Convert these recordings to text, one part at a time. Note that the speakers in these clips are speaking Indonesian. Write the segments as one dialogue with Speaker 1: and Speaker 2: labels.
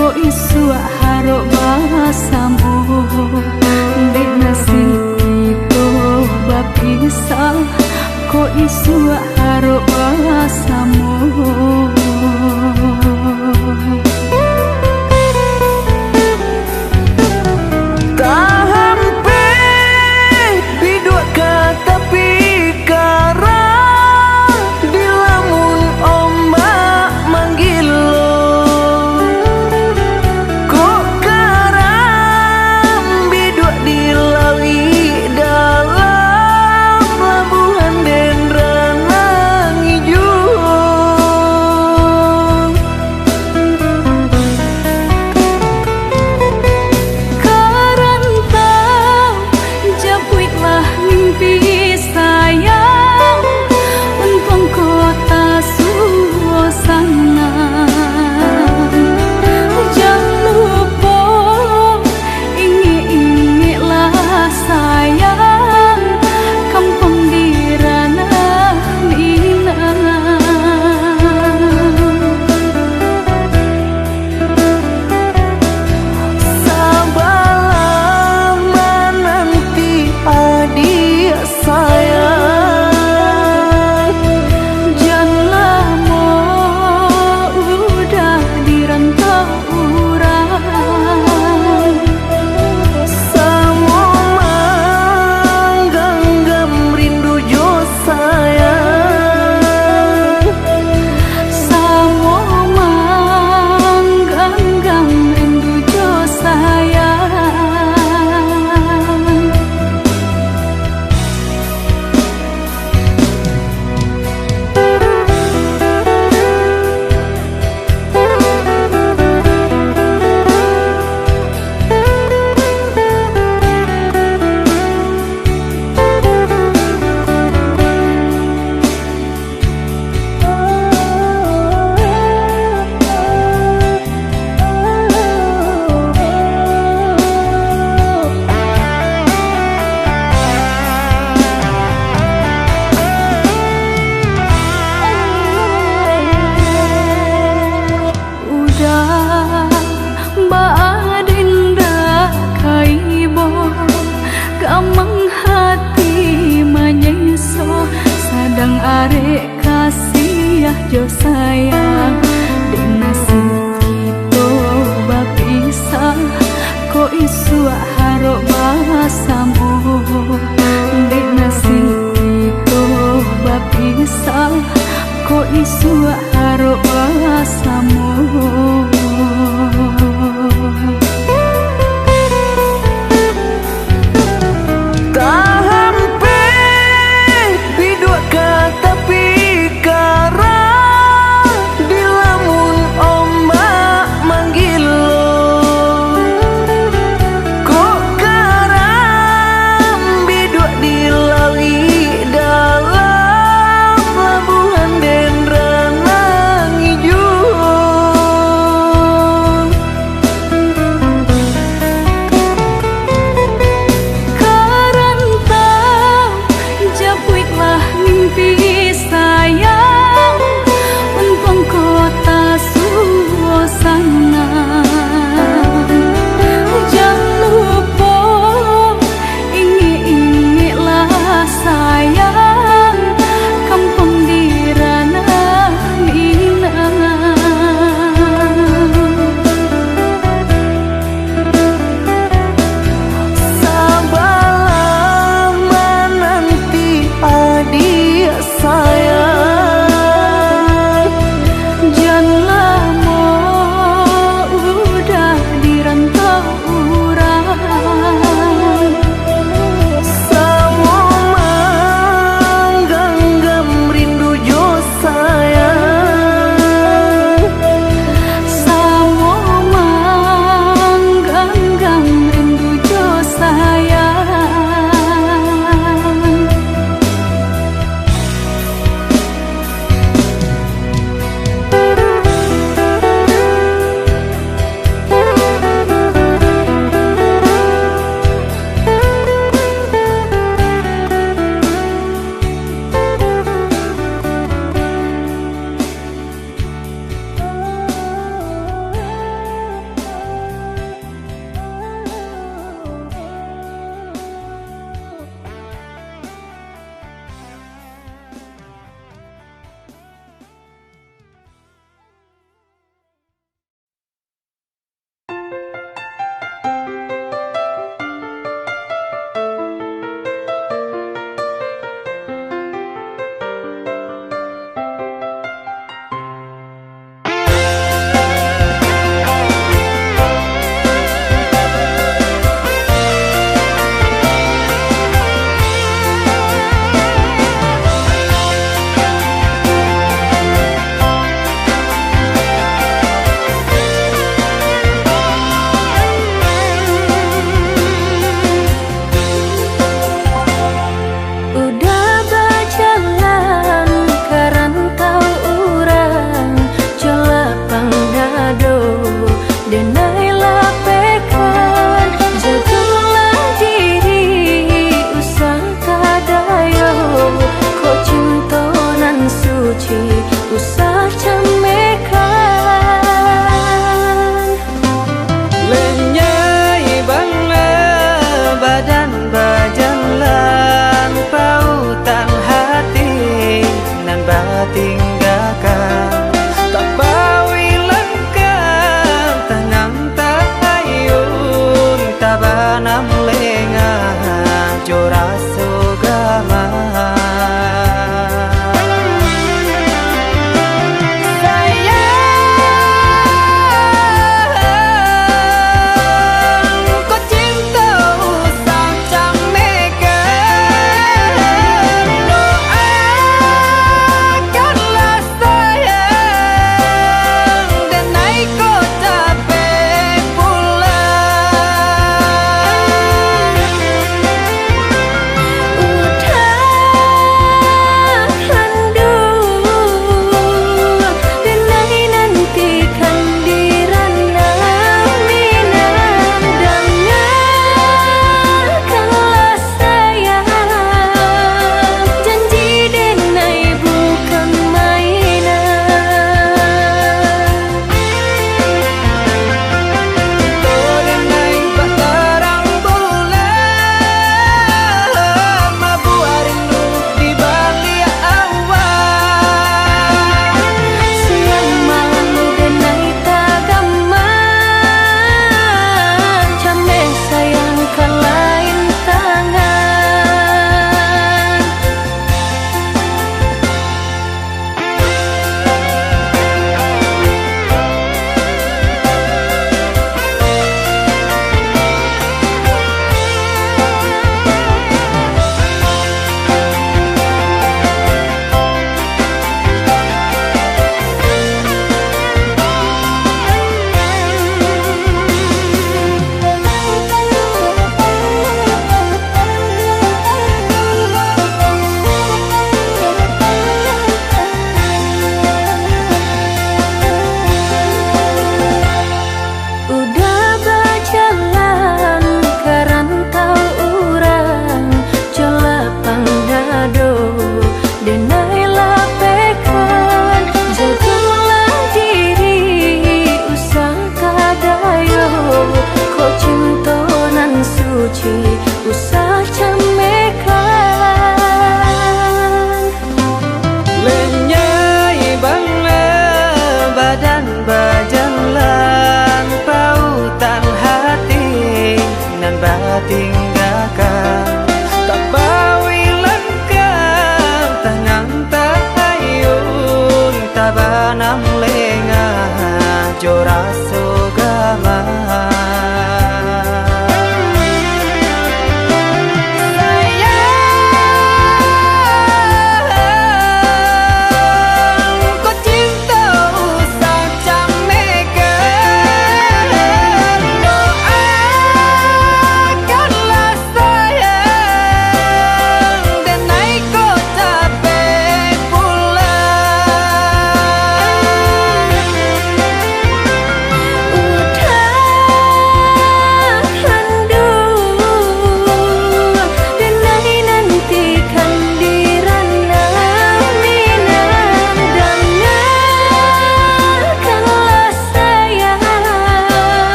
Speaker 1: ko isu haro basamu di nasib itu bapisa ko isu haro basamu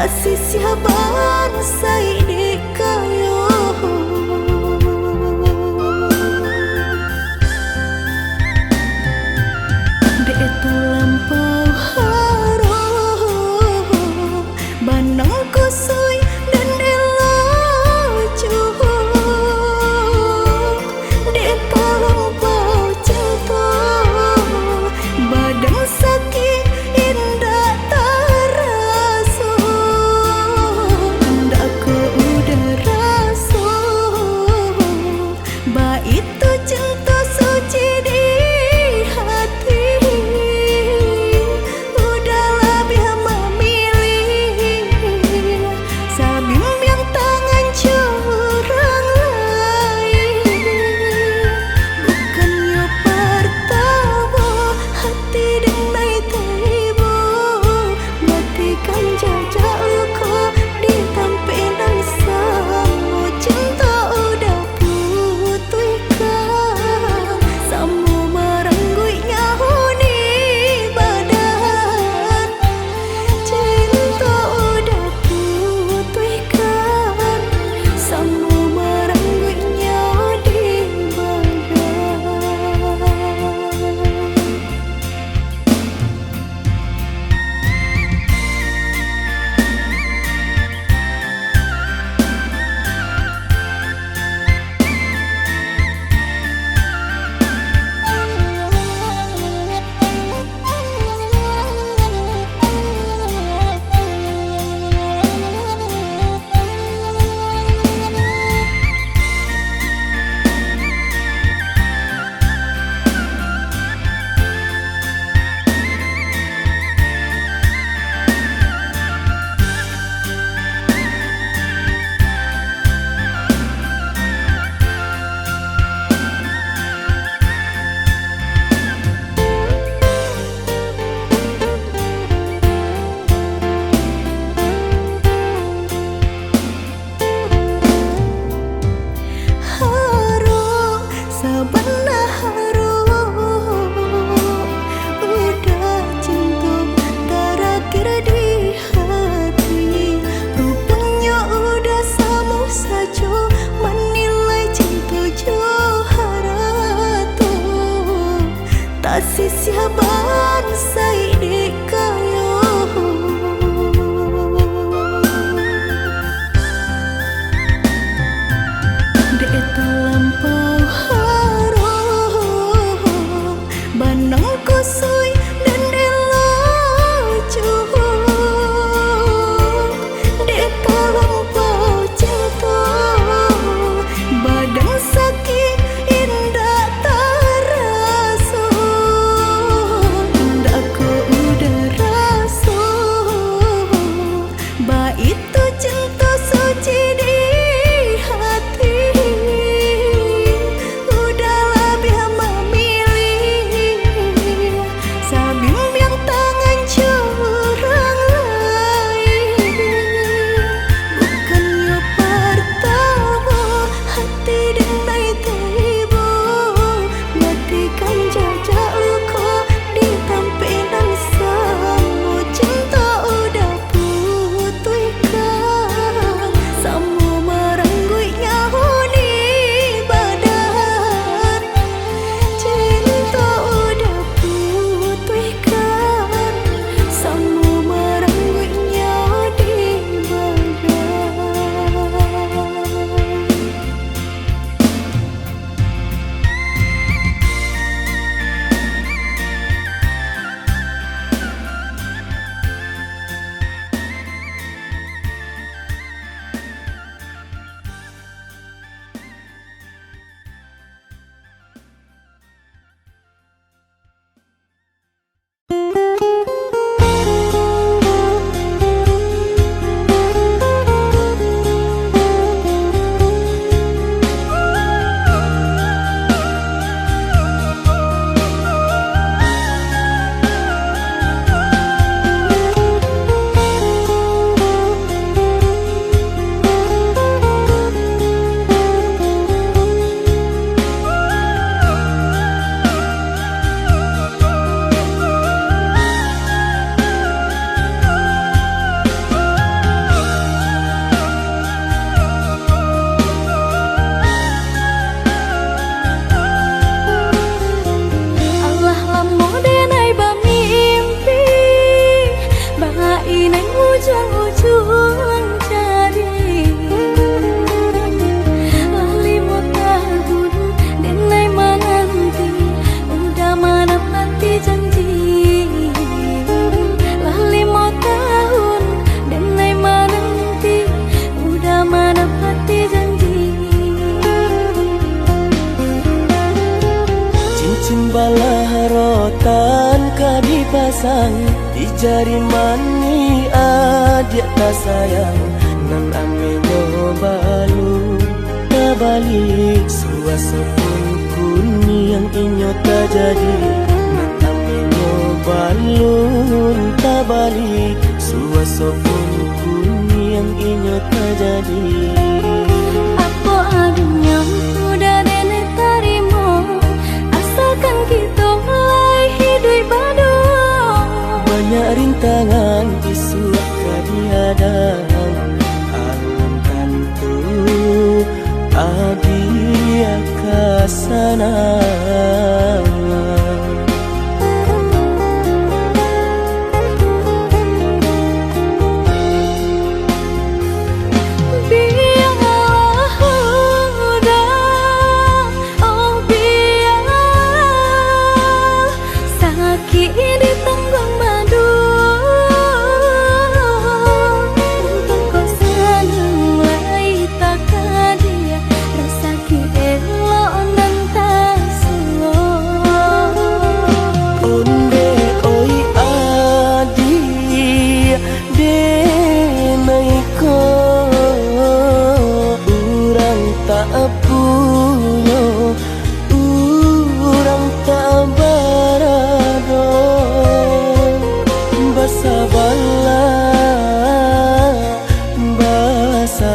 Speaker 1: kasih siaban sai di kayo de eta lampau harum banang kusui dan elacu de palampau cinta badan sakit indah tarasu ndak ku neng ujung-ujung cari lali mau tahun dan nai menanti udah menepati janji lali mau tahun dan nai menanti udah menepati janji
Speaker 2: cincin balah rotan ka dipasang di jari mani adik tak sayang nan ame balu tak balik suasa pun kuni yang inyo tak jadi nan ame balu tak balik suasa pun kuni yang inyo tak jadi.
Speaker 1: apa adanya udah nenek tarimo asalkan kita mulai hidup baru
Speaker 2: banyak rintangan isu kadihadang alam tentu adia kasana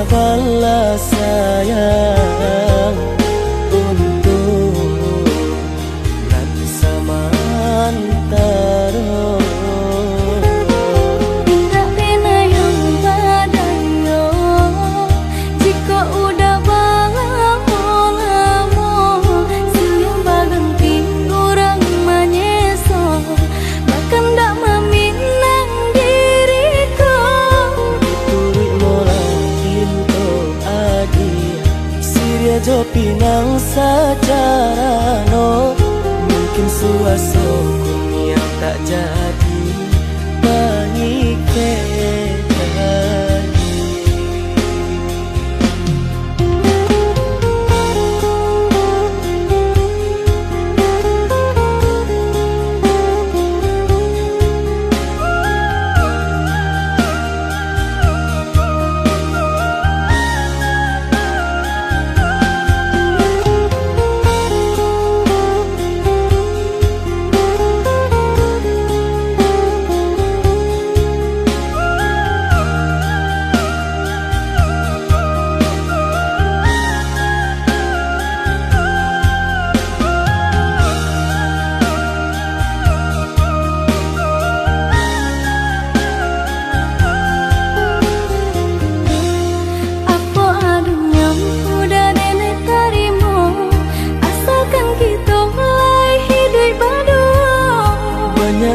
Speaker 2: balas sayang untuk nanti samantara
Speaker 1: tidak pernah yang badayo jika udah lamo siang baganti orang menyeso bahkan tak meminang diriku
Speaker 2: turut molakin Siria jo pinang secara no mungkin suaso yang tak jadi mengikat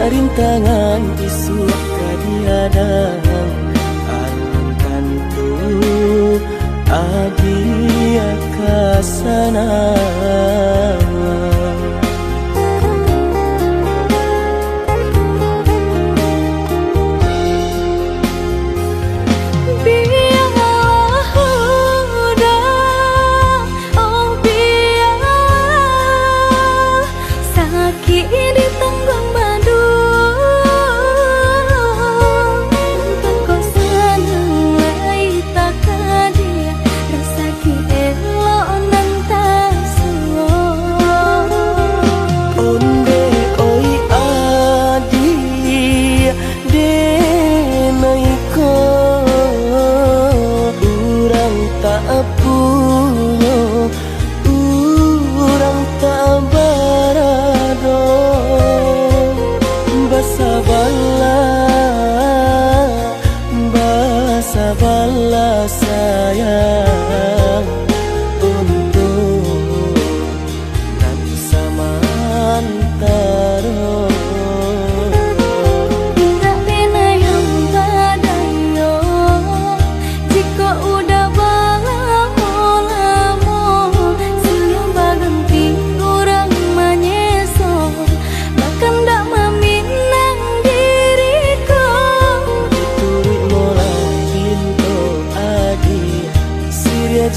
Speaker 2: rintangan isu kadihadang alam tentu adia kasana
Speaker 1: sakit di tenggang badu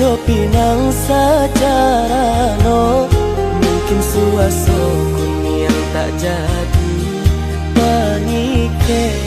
Speaker 2: jo pinang secara no. Mungkin suaso kun yang tak jadi pangike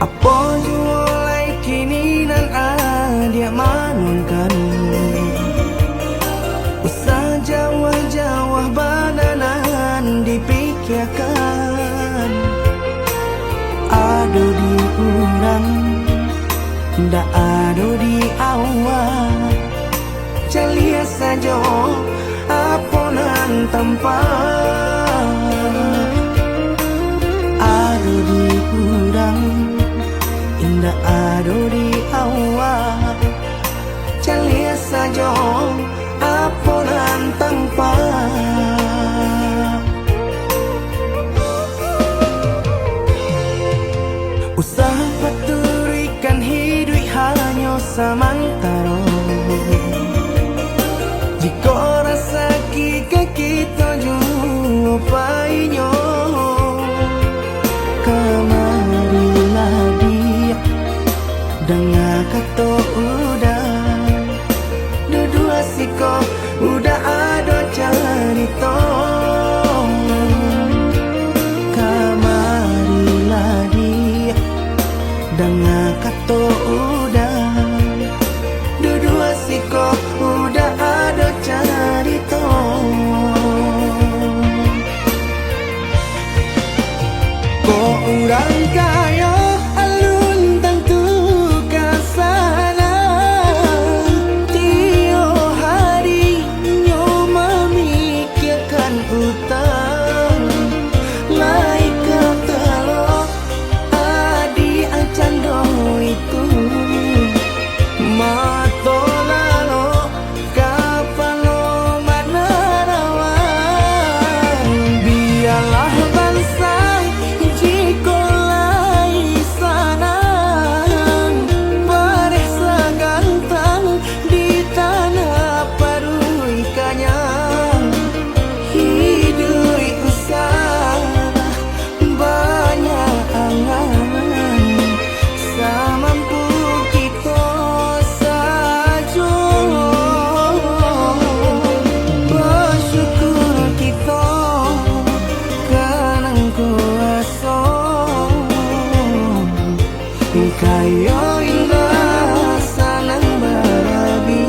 Speaker 2: Apa jualai kini nan adia manunkan usah jawah-jawah bananan dipikirkan ado di urang ndak ado di awak calia saja aponan tempat ado di urang indah ado di awak calia saja aponan tempat usah paturikan hidup hanya samantara jika rasa kita jumpa kamarilah dia dengar kata udah dua siko udah ada cerita kamarilah dia dengar kata udah dua siko udah ada cerita kok urang kaya alun tentu kasana tio hari nyo memikirkan utang laik ketelo adi acando itu mato lalo kapalo manarawan biarlah bangsa jikolai sana paresa gantang di tanah parui kanyang hidup usah banyak angan samampu kita saja bersyukur kita kanang kuasa kaya indah sanang barabi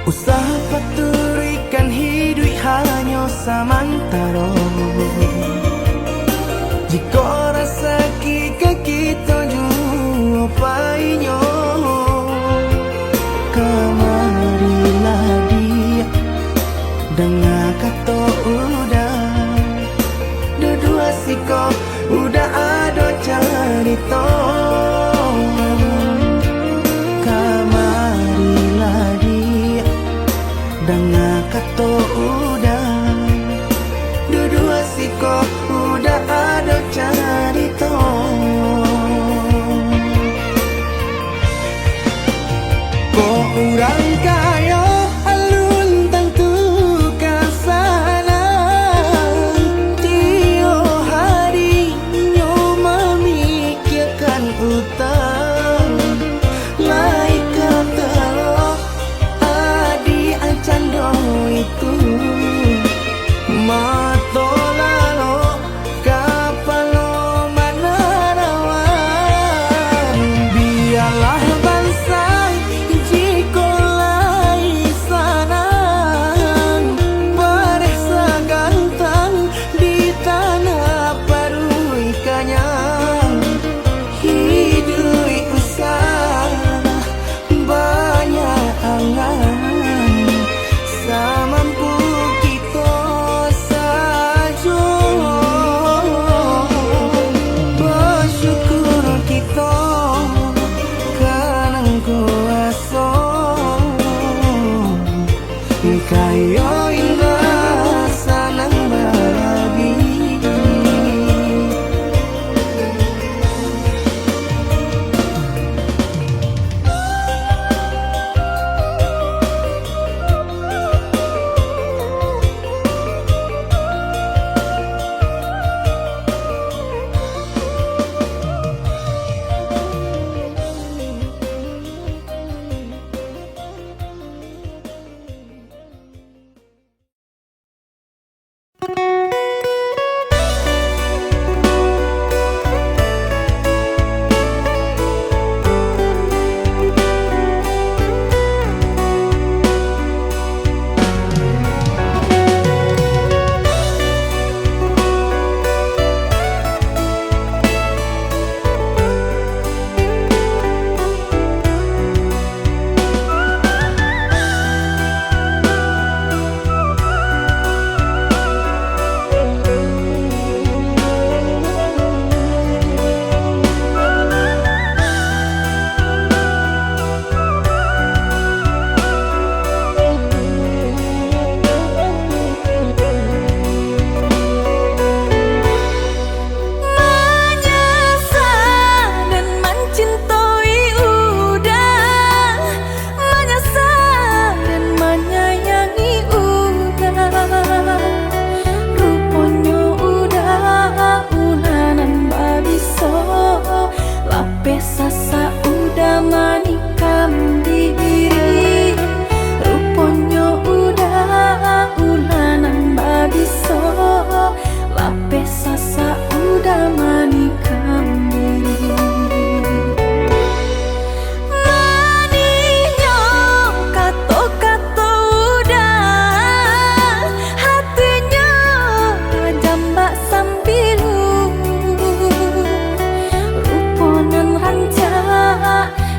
Speaker 2: usah paturikan hidup hanya samantara jika rasa kita jumpainya kamarilah dia dengar kata udah dua siko udah ada cerita kamarilah dia dengar kata udah dua siko udah ada cerita kok urang kaya alun tentu kasana oh indah sanang baragi.
Speaker 1: Sasa udah manikam diri, ruponyo udah ulanan babiso, lape sasa udah manikam diri. Maninyo kato-kato udah, hatinya jambak sambilu.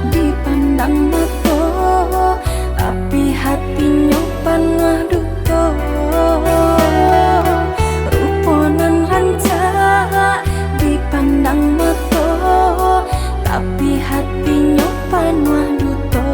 Speaker 1: Dipandang mata, tapi hatinya panah duka. Ruponan ranca dipandang mata, tapi hatinya panah duka.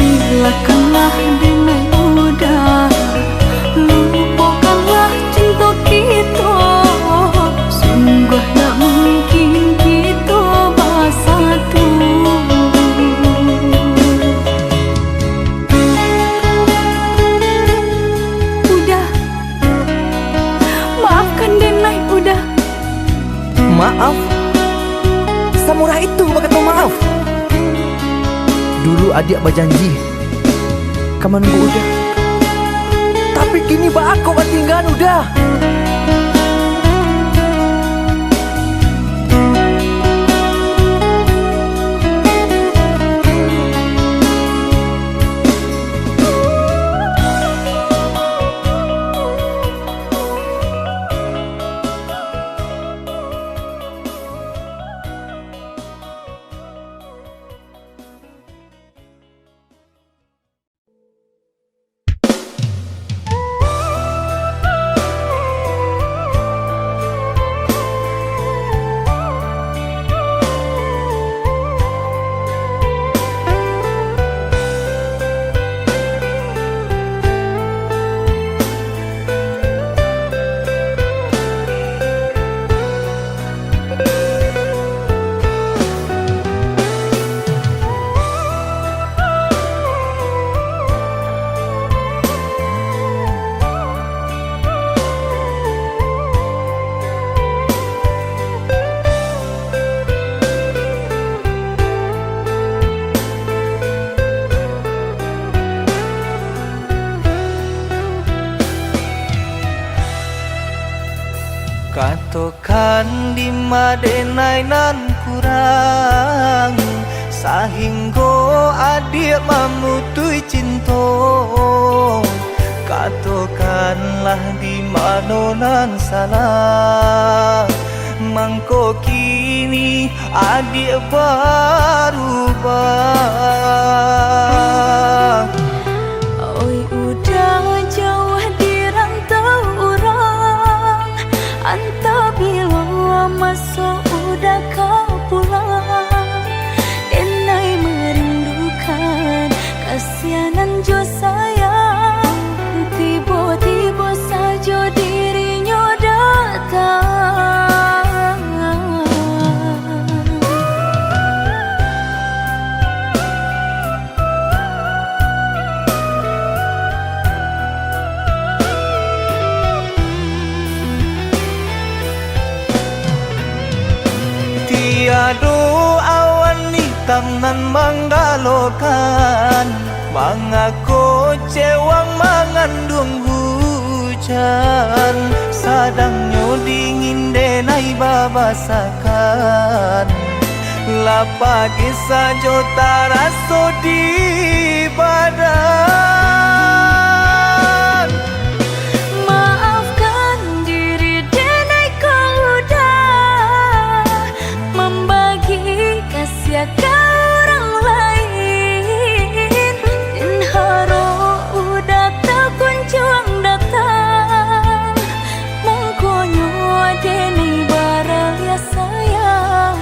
Speaker 1: Relakanlah dengan mudah, lupakanlah cinta kita. Sungguh tak mungkin kita bersatu. Udah, maafkan Denai, udah.
Speaker 2: Maaf? Samurah itu berkata maaf? Dulu adik berjanji kamu nunggu udah, tapi kini aku bertinggal udah. Katokan di Denai nan kurang, sehingga adik memutui cinta. Katokanlah di mana nan salah, mangko kini adik berubah.
Speaker 1: Oi udah jauh di rantau orang, entah bila masa udah kau pulang. Denai merindukan kasihanan jo sayang, tiba-tiba saja dirinya datang.
Speaker 2: Tiada awan hitam nan menggalokan, mengaku cewang mengandung hujan. Sadangnya dingin Denai babasakan, lapagi saja taraso di badan.
Speaker 1: Maafkan diri Denai, kau udah membagi kasih ke orang lain. Dan haro udah tak kunjung datang, mengkonyo Denai baraya sayang.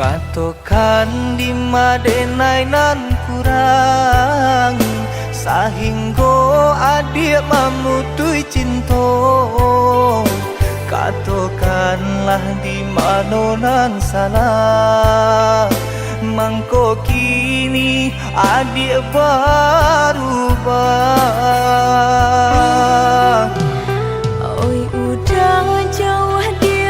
Speaker 2: Katokan di Denai nan kurang, sehingga adik memutui cinta. Katokanlah di mana nan salah, mangko kini adik berubah.
Speaker 1: Oi udah jauh di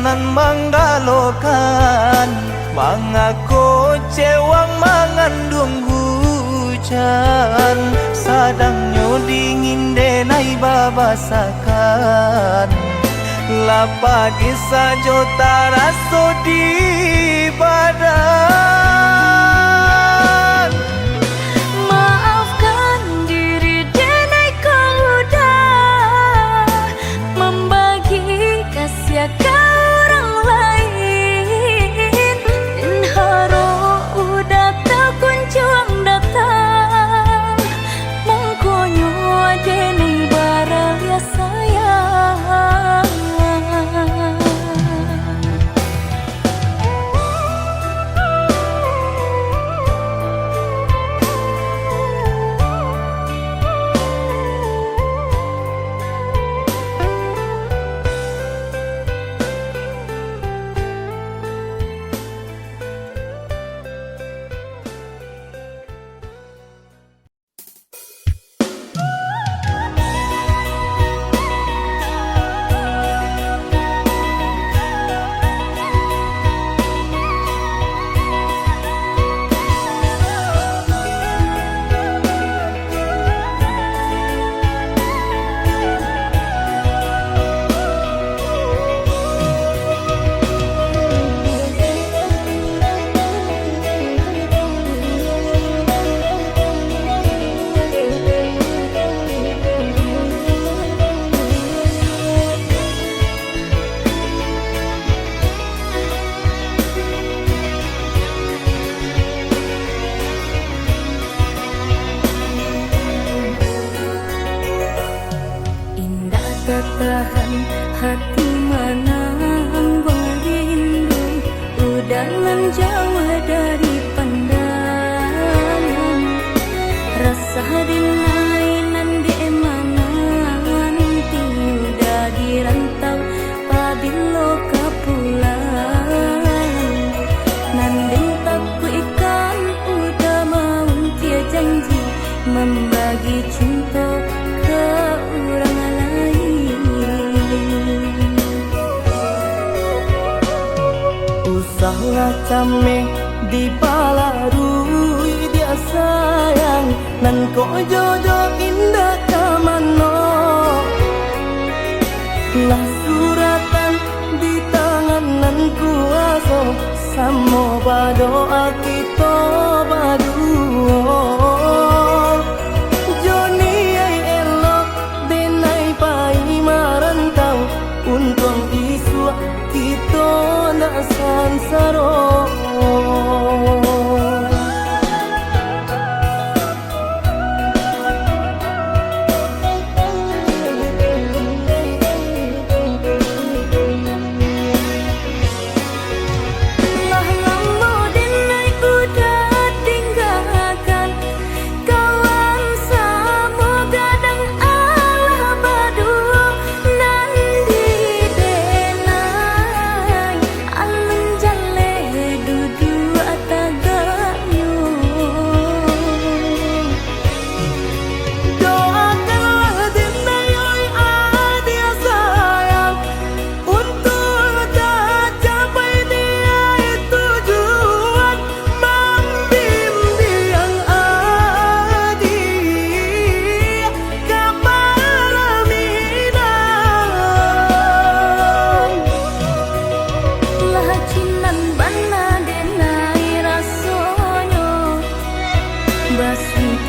Speaker 3: nan manggalokan, mangako cewang mengandung hujan, sadangnya dingin denai babasakan, lapagi sajo taraso di badan.
Speaker 1: Maafkan diri denai kau udah membagi kasih ke orang lain, dan haro udah tak kunjung datang, mengkonyo denai baraya sayang. Tahan hati menang rindu, udah menjauh dari pandangan, rasa dinainan di emanan, udah dirantau pabilo kapulang, nanding takku ikan udah mau dia janji membagi cinta ke orang lain.
Speaker 3: Usahlah came di balarui dia sayang, nan ko jodoh indah kamano, lah suratan di tangan nan kuaso, samo badoa kita baduo. Joni ay elok denai pai marantau, untung isu kita nak sansaro.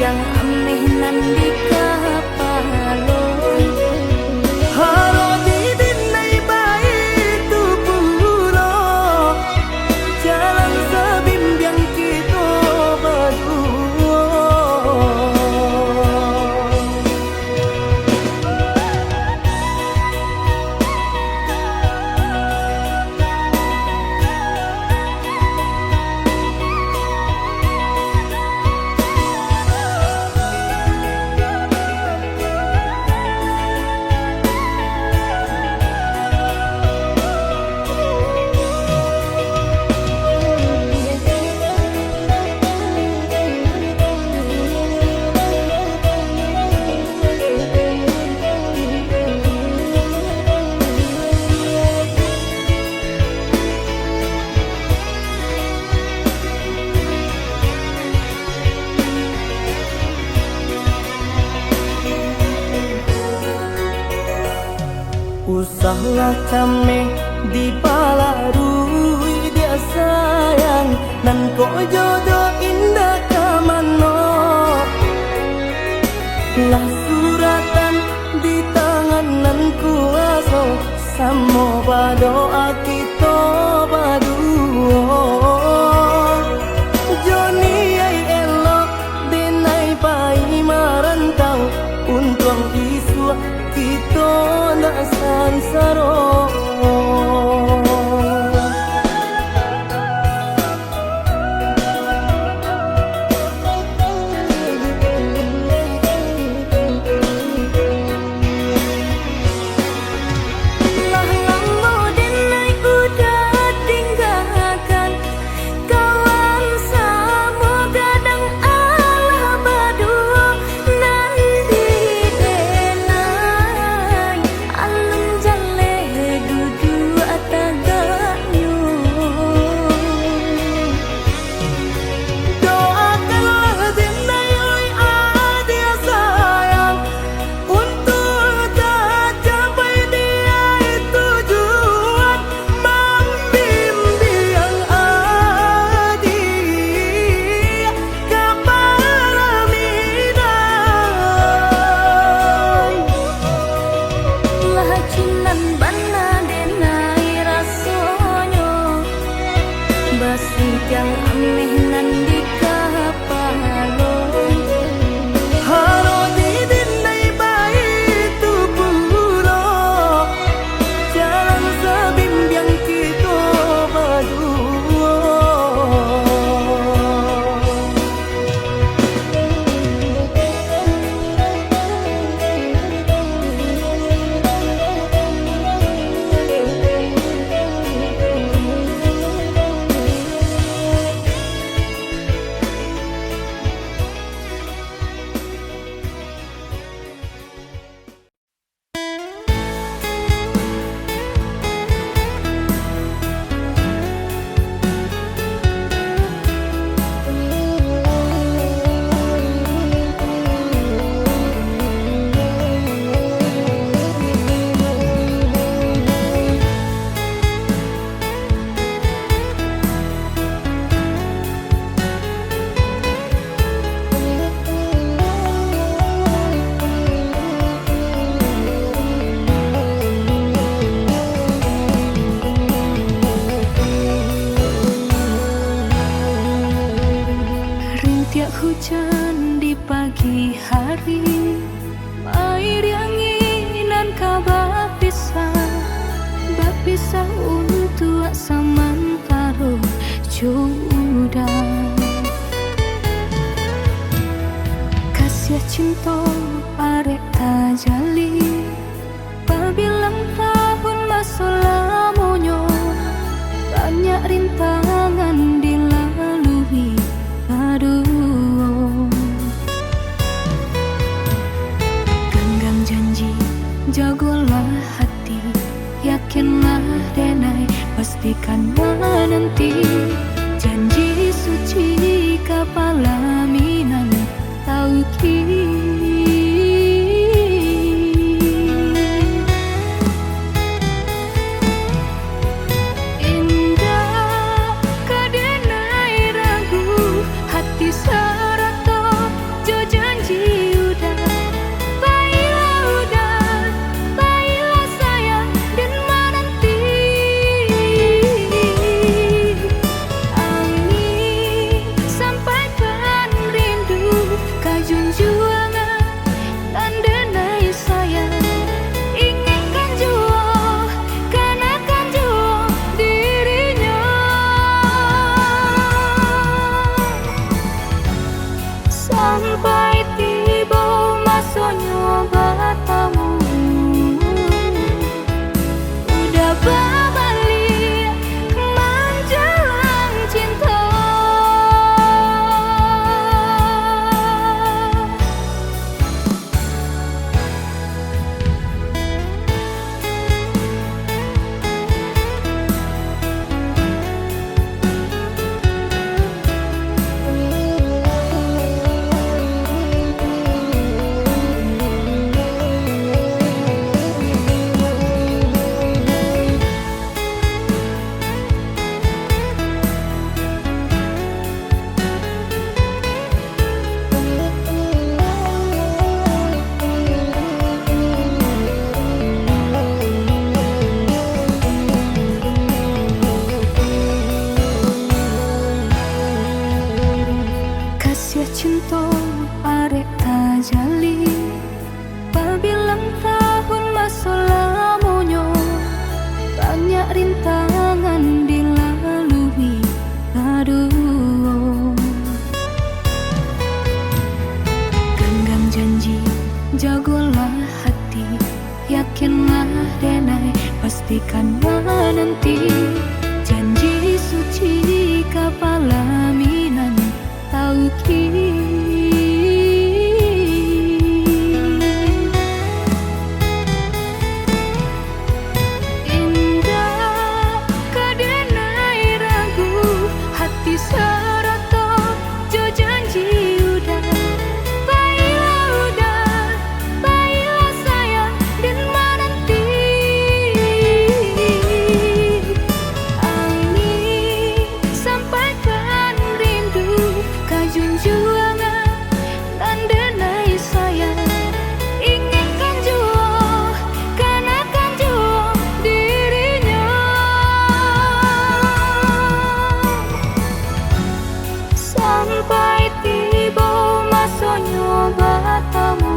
Speaker 1: Yang aneh nan di kapalo,
Speaker 3: haro di dinai baik tu pulo, jalan sebimbiang kita berdua. Susahlah kami dipalarui dia sayang, nan kok jodoh indah kamano. Lah suratan di tanganan kuaso, samo berdoa kita berdua. Joni ay elok denai pai marantau, untung isu kita nak sansaro.
Speaker 1: Hujan di pagi hari, air anginan kabar pisah untuk samantara jodoh. Kasih cinta arek tajali, pabilang tahun masa lamonyo, banyak rintangan dilalui. Aduh, genggam janji, jagolah hati, yakinlah denai, pastikan menanti. Janji suci kepala minang tauki. jagolah hati, yakinlah denai, pastikan menanti. Janji suci kepala minan tauki. Indah kadenai ragu, hati serata jo janji udah. Baiklah sayang dan menanti. Angin sampaikan rindu, kajunjuangan dan denai sayang. Inginkan jua, kanakan jua dirinya. Sampai tiba masanya bertemu,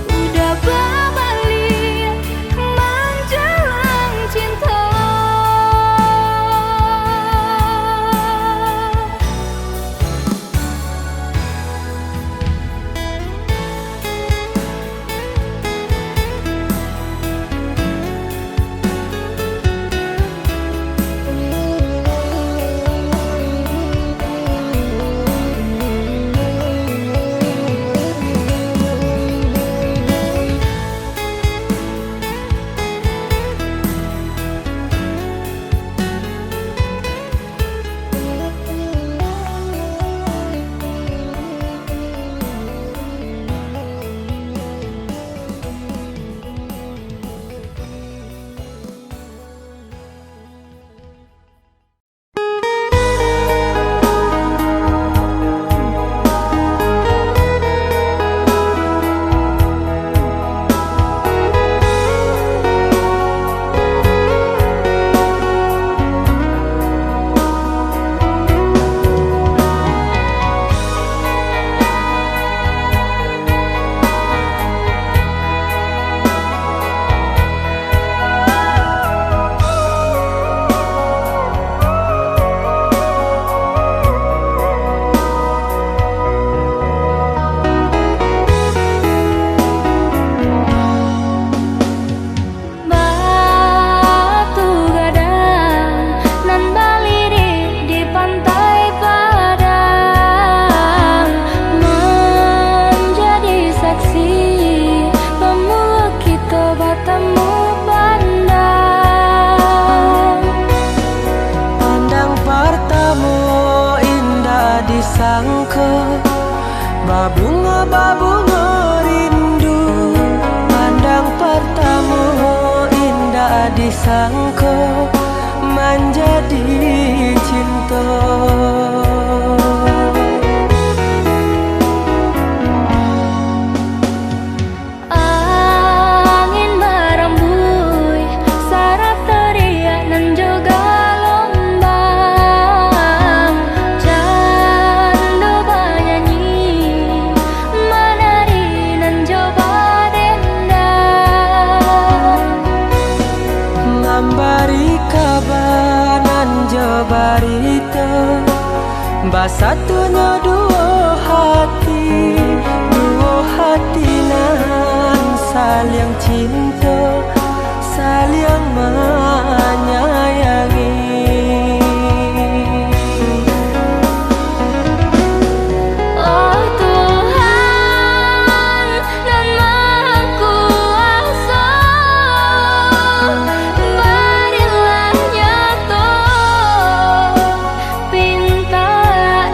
Speaker 1: udah berbalik menjelang cinta. Batu gadang nan balirik di pantai Padang, menjadi saksi pemula kita bertemu pandang.
Speaker 3: Pandang pertama indah disangka, babunga rindu. Pandang pertama indah disangka, menjadi cinta.
Speaker 1: Angin berembui, saraf teriak dan juga lombang. Candu bernyanyi, menari dan coba dendang.
Speaker 3: Ngambari kabar nan jabarita, basatunya dua hati nan saling cinta, saling menyayangi.
Speaker 1: Oh Tuhan dan Maha Kuasa, berilah nyata pinta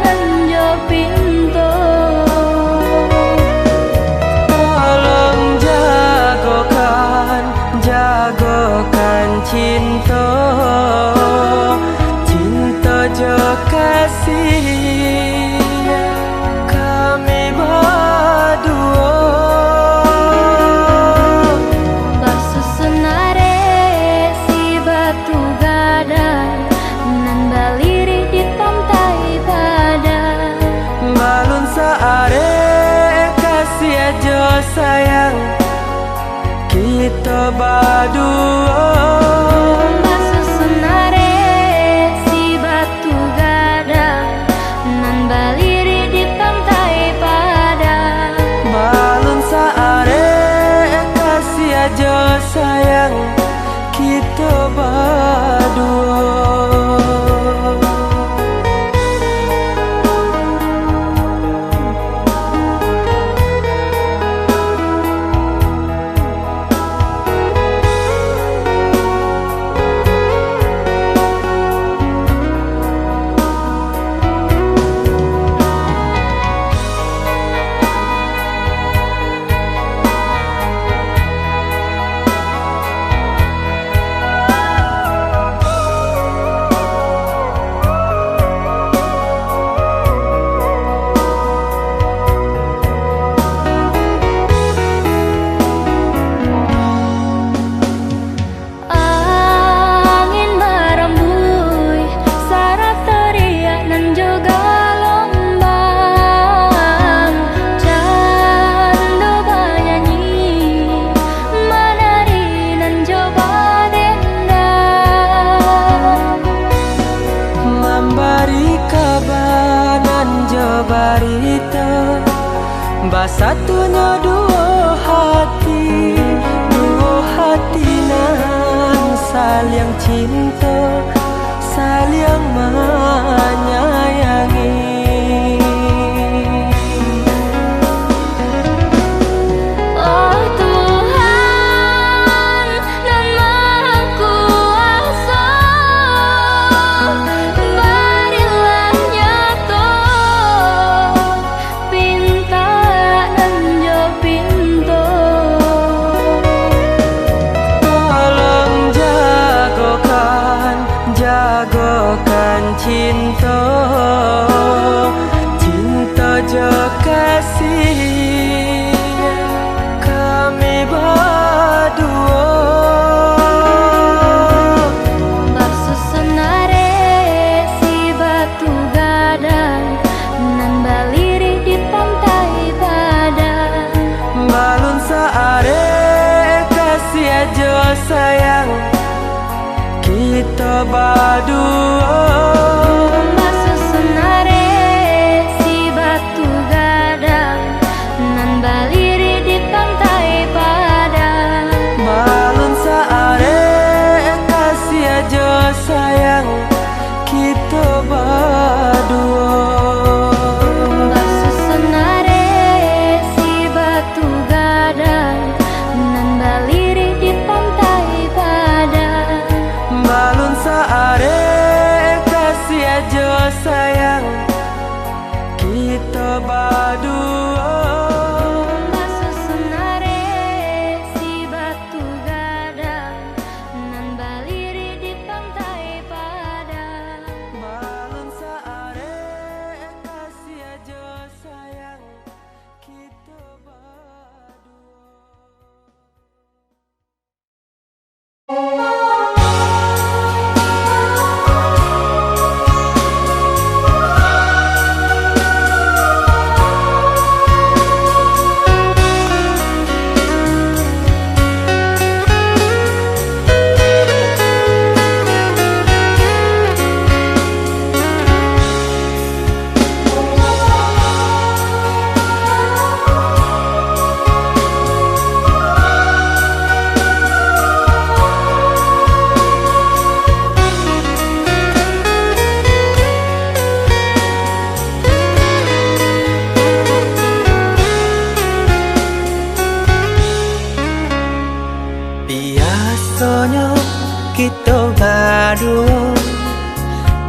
Speaker 1: dan jo pintu.
Speaker 3: Tolong jagokan cinta, cinta jo kasih kami berdua.
Speaker 1: Basusunare si batu gadang nan balirik di pantai Padang.
Speaker 3: Balun saare kasih aja sayang, kita berdua.
Speaker 1: Basusunare si batu gadang nan balirik di pantai Padang.
Speaker 3: harita basatunya dua hati nan saling cinta, saling menyayangi.
Speaker 1: Oh Tuhan nan Maha Kuasa, berilah nyata pinta dan jo pintu.
Speaker 3: Tolong jagokan cinta, cinta jo kasih kami berdua.
Speaker 1: Barsusunare si batu gadang nan baliri di pantai badan.
Speaker 3: Balun saare kasih aja sayang kita berdua.
Speaker 1: Barsusunare si batu gadang nan baliri di pantai badan.
Speaker 3: Balun saare kasih aja sayang kita berdua.
Speaker 1: Barsusunare si batu gadang nan baliri di pantai badan.
Speaker 3: Balun saare kasih aja sayang kita berdua.
Speaker 1: Barsusunare si batu gadang nan baliri di pantai badan.
Speaker 3: Balun saare kasih aja sayang kita berdua. Biasanya kita berdua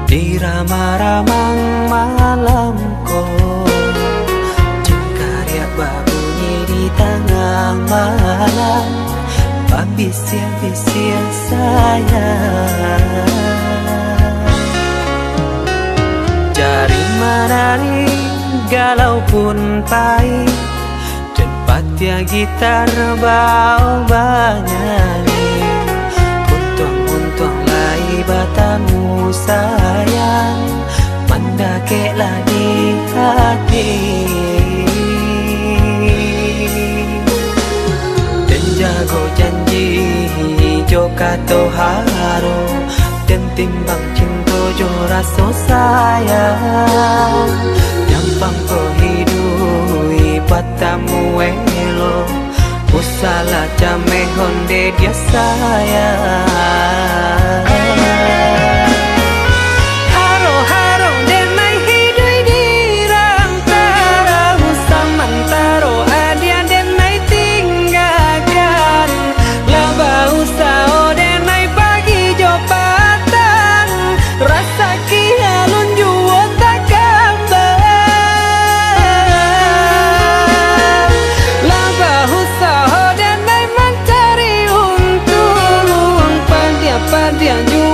Speaker 3: di ramah-ramah malam kau, jengkariak berbunyi di tengah malam, babisian-bisian sayang. Jari menari galau pun pahit, Patia gitar bau banyani, untung lai batamu sayang, mendakeklah di hati. Dan jago janji jo kato haro, dan timbang cinta jo rasa sayang, nyampang ko hidui patamu elo, usala jame honde dia sayang. Haro haro denai hidui dirang tarahu samantaro adia denai tinggalkan, laba usao denai pagi jo patang, rasa kialun juo tak kabar. Laba usao denai mencari untung, padia-padia juo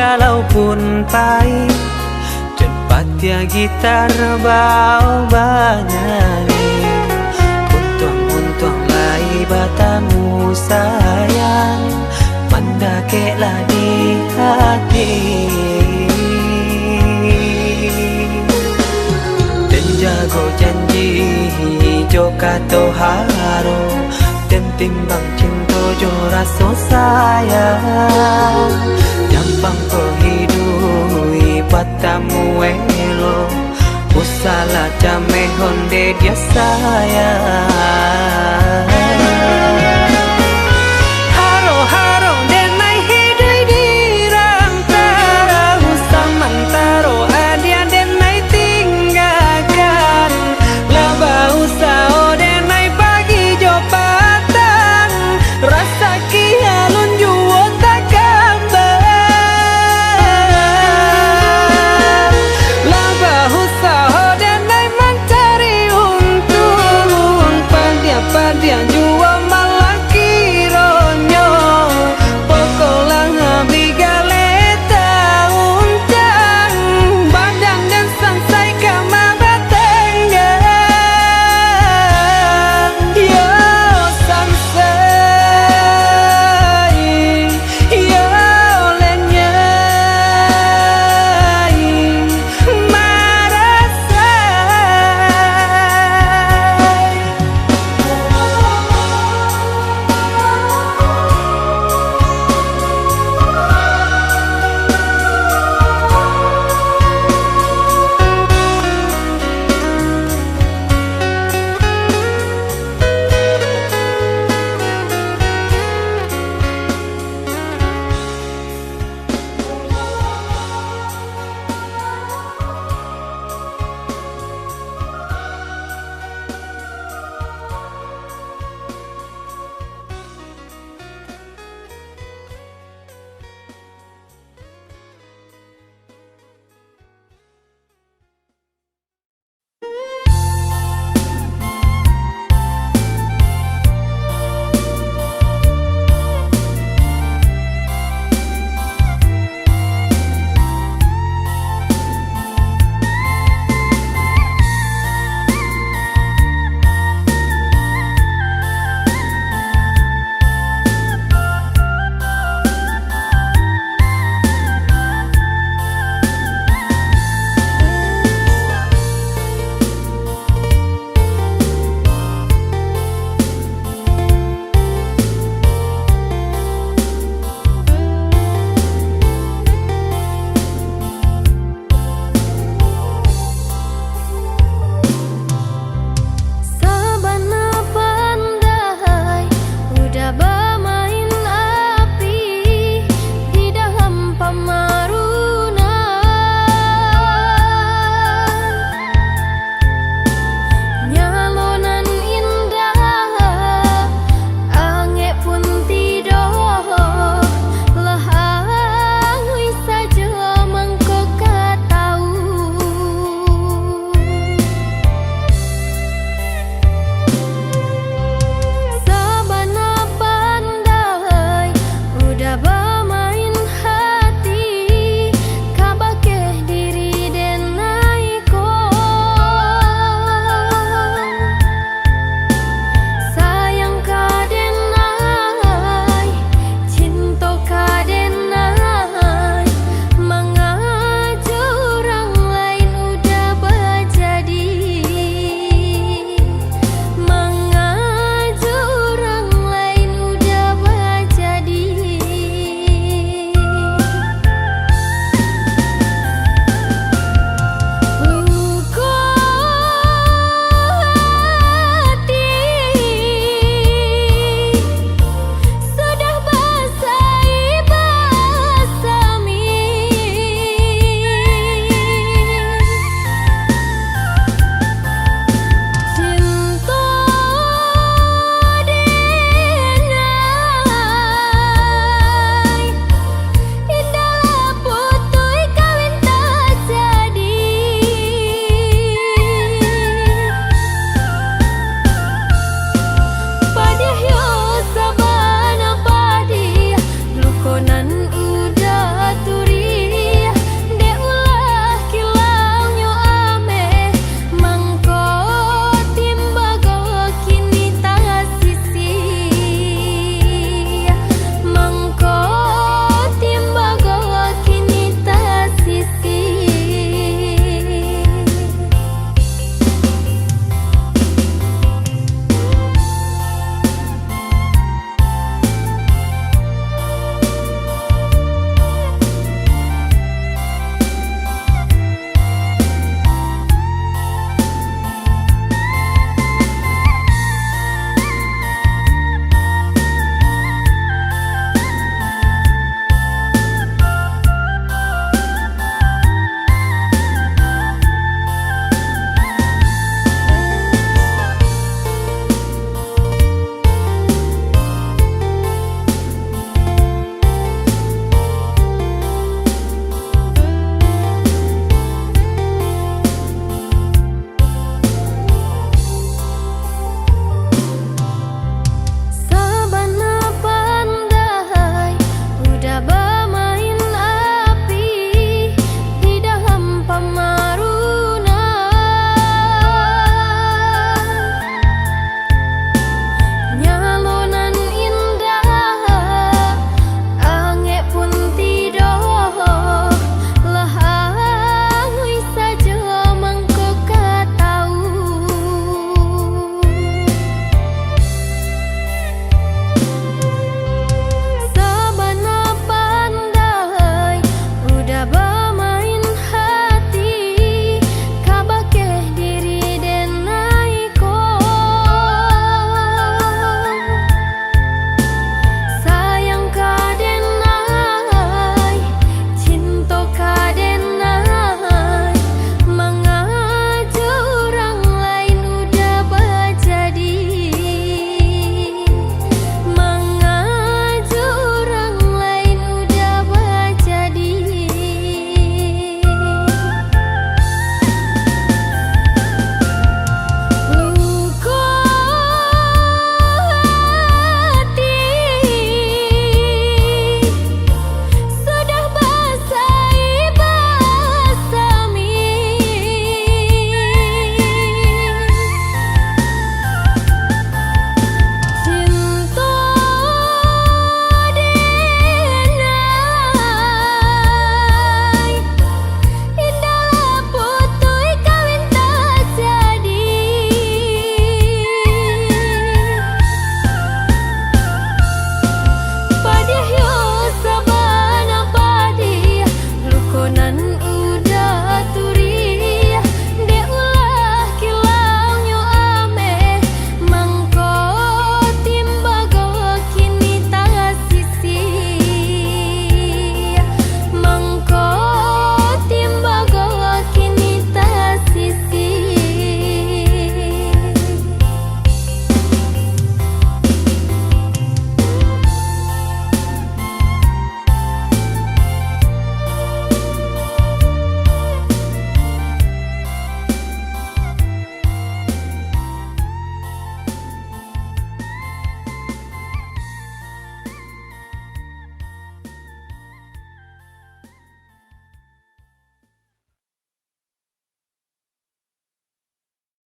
Speaker 3: galau pun pahit, cepat ya gitar bau banyani. Untung lai batamu sayang, mandakeklah di hati. Dan jago janji joka toharo, dan timbang cinta jo rasa sayang. Jampang kohidui batamu elo, usala jame honde dia sayang.